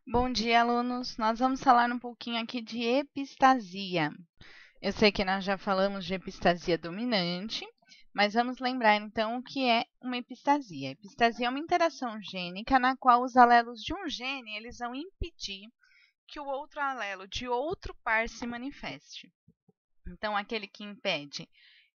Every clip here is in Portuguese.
Bom dia, alunos! Nós vamos falar um pouquinho aqui de epistasia. Eu sei que nós já falamos de epistasia dominante, mas vamos lembrar então o que é uma epistasia. A epistasia é uma interação gênica na qual os alelos de um gene eles vão impedir que o outro alelo de outro par se manifeste. Então, aquele que impede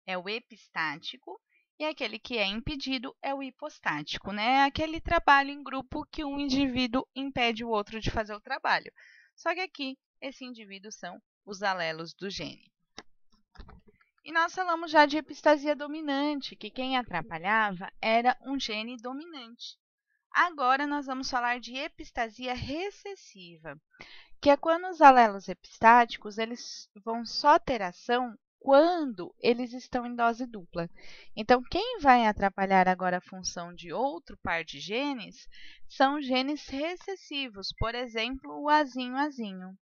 é o epistático e aquele que é impedido é o hipostático, né? É aquele trabalho em grupo que um indivíduo impede o outro de fazer o trabalho. Só que aqui, esse indivíduo são os alelos do gene. E nós falamos já de epistasia dominante, que quem atrapalhava era um gene dominante. Agora nós vamos falar de epistasia recessiva, que é quando os alelos epistáticos eles vão só ter ação quando eles estão em dose dupla. Então, quem vai atrapalhar agora a função de outro par de genes são genes recessivos, por exemplo, o azinho-azinho.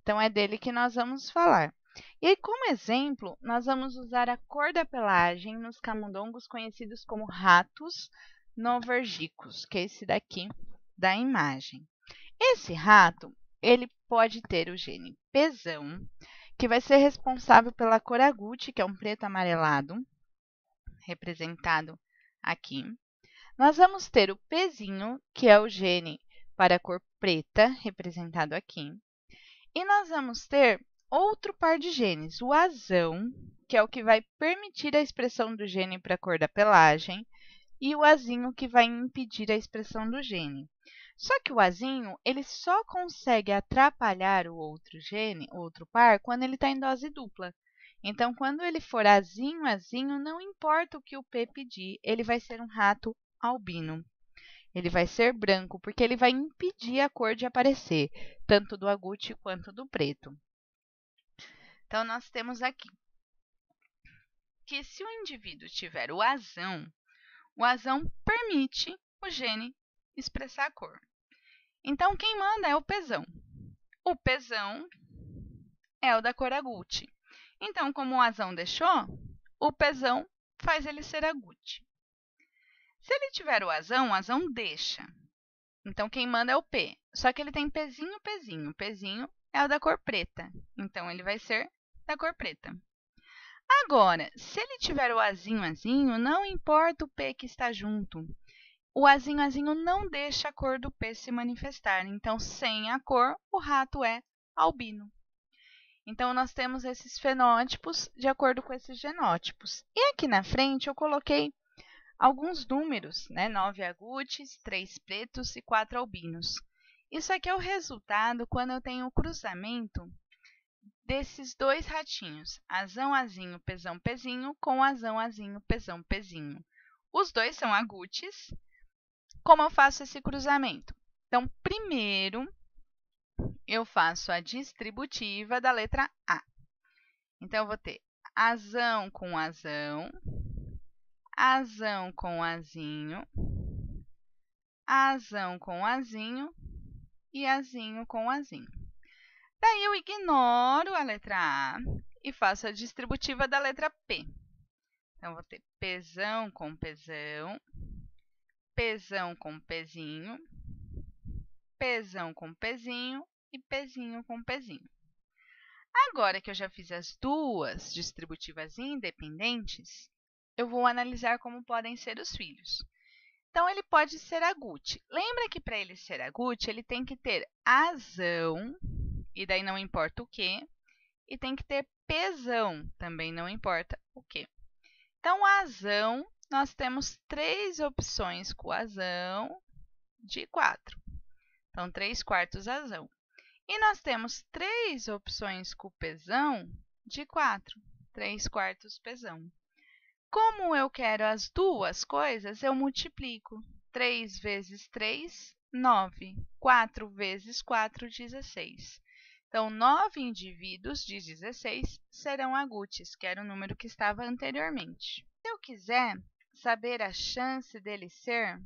Então, é dele que nós vamos falar. E aí, como exemplo, nós vamos usar a cor da pelagem nos camundongos conhecidos como ratos novergicus, que é esse daqui da imagem. Esse rato, ele pode ter o gene Pzão, que vai ser responsável pela cor agute, que é um preto amarelado, representado aqui. Nós vamos ter o Pzinho, que é o gene para a cor preta, representado aqui. E nós vamos ter outro par de genes, o Azão, que é o que vai permitir a expressão do gene para a cor da pelagem, e o Azinho, que vai impedir a expressão do gene. Só que o azinho, ele só consegue atrapalhar o outro gene, o outro par, quando ele está em dose dupla. Então, quando ele for azinho, não importa o que o P pedir, ele vai ser um rato albino. Ele vai ser branco, porque ele vai impedir a cor de aparecer, tanto do agute quanto do preto. Então, nós temos aqui que se o indivíduo tiver o azão permite o gene expressar a cor. Então, quem manda é o Pzão. O Pzão é o da cor agute. Então, como o azão deixou, o Pzão faz ele ser agute. Se ele tiver o azão deixa. Então, quem manda é o P. Só que ele tem Pzinho. O Pzinho é o da cor preta. Então, ele vai ser da cor preta. Agora, se ele tiver o azinho, não importa o P que está junto. O azinho não deixa a cor do P se manifestar. Então, sem a cor, o rato é albino. Então, nós temos esses fenótipos de acordo com esses genótipos. E aqui na frente eu coloquei alguns números, né? 9 agutes, 3 pretos e 4 albinos. Isso aqui é o resultado quando eu tenho o cruzamento desses dois ratinhos, azinho, pezinho, com azinho, pezinho. Os dois são agutes. Como eu faço esse cruzamento? Então, primeiro, eu faço a distributiva da letra A. Então, eu vou ter azão com azão com azinho e azinho com azinho. Daí, eu ignoro a letra A e faço a distributiva da letra P. Então, vou ter Pzão com Pzão com Pzinho, Pzão com Pzinho e Pzinho com Pzinho. Agora que eu já fiz as duas distributivas independentes, eu vou analisar como podem ser os filhos. Então, ele pode ser agute. Lembra que para ele ser agute, ele tem que ter azão, e daí não importa o que, e tem que ter pezão, também não importa o que. Então, azão, nós temos 3 opções com azão de 4. Então, 3/4 azão. E nós temos 3 opções com pezão de 4. 3/4 pezão. Como eu quero as duas coisas, eu multiplico. 3 vezes 3, 9. 4 vezes 4, 16. Então, 9 indivíduos de 16 serão agutes, que era o número que estava anteriormente. Se eu quiser saber a chance dele ser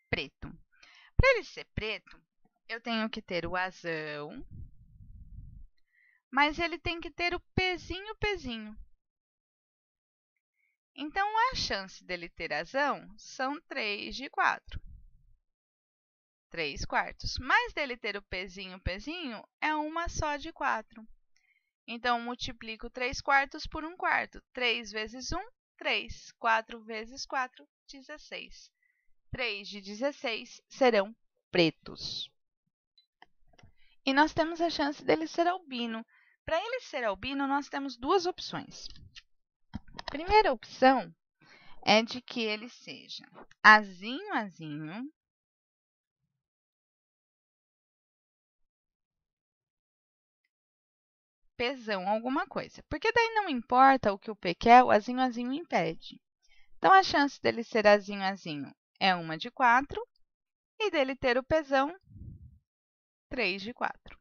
preto. Para ele ser preto, eu tenho que ter o azão, mas ele tem que ter o pezinho. Então, a chance dele ter azão são 3/4. 3/4. Mas dele ter o pezinho, é uma só de 4. Então, multiplico 3/4 por 1/4. 3 vezes 1, 3. 4 vezes 4, 16. 3 de 16 serão pretos. E nós temos a chance dele ser albino. Para ele ser albino, nós temos duas opções. A primeira opção é de que ele seja azinho, azinho, pezão, alguma coisa. Porque daí não importa o que o P quer, o azinho, azinho impede. Então, a chance dele ser azinho, azinho é uma de 4 e dele ter o pezão, 3 de 4.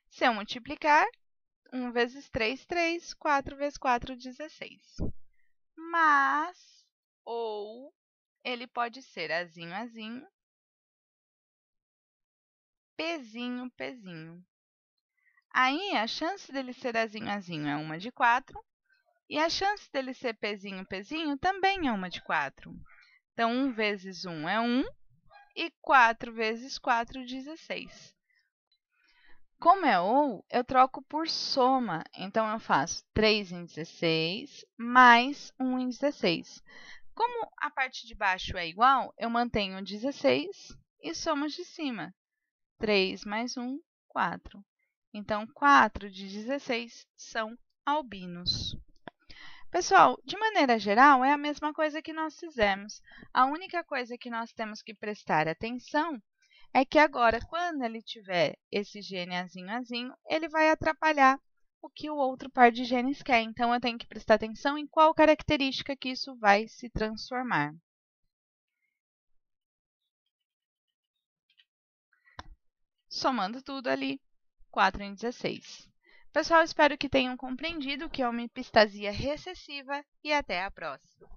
Se eu multiplicar, 1 vezes 3, 3. 4 vezes 4, 16. Mas, ou, ele pode ser azinho, azinho, pezinho, pezinho. Aí, a chance dele ser azinho, azinho é uma de 4. E a chance dele ser pezinho, pezinho também é uma de 4. Então, 1 vezes 1 é 1 e 4 vezes 4, 16. Como é ou, eu troco por soma. Então, eu faço 3 em 16 mais 1 em 16. Como a parte de baixo é igual, eu mantenho 16 e somo de cima. 3 mais 1, 4. Então, 4 de 16 são albinos. Pessoal, de maneira geral, é a mesma coisa que nós fizemos. A única coisa que nós temos que prestar atenção é que agora, quando ele tiver esse gene azinho, azinho, ele vai atrapalhar o que o outro par de genes quer. Então, eu tenho que prestar atenção em qual característica que isso vai se transformar. Somando tudo ali, 4 em 16. Pessoal, espero que tenham compreendido o que é uma epistasia recessiva e até a próxima.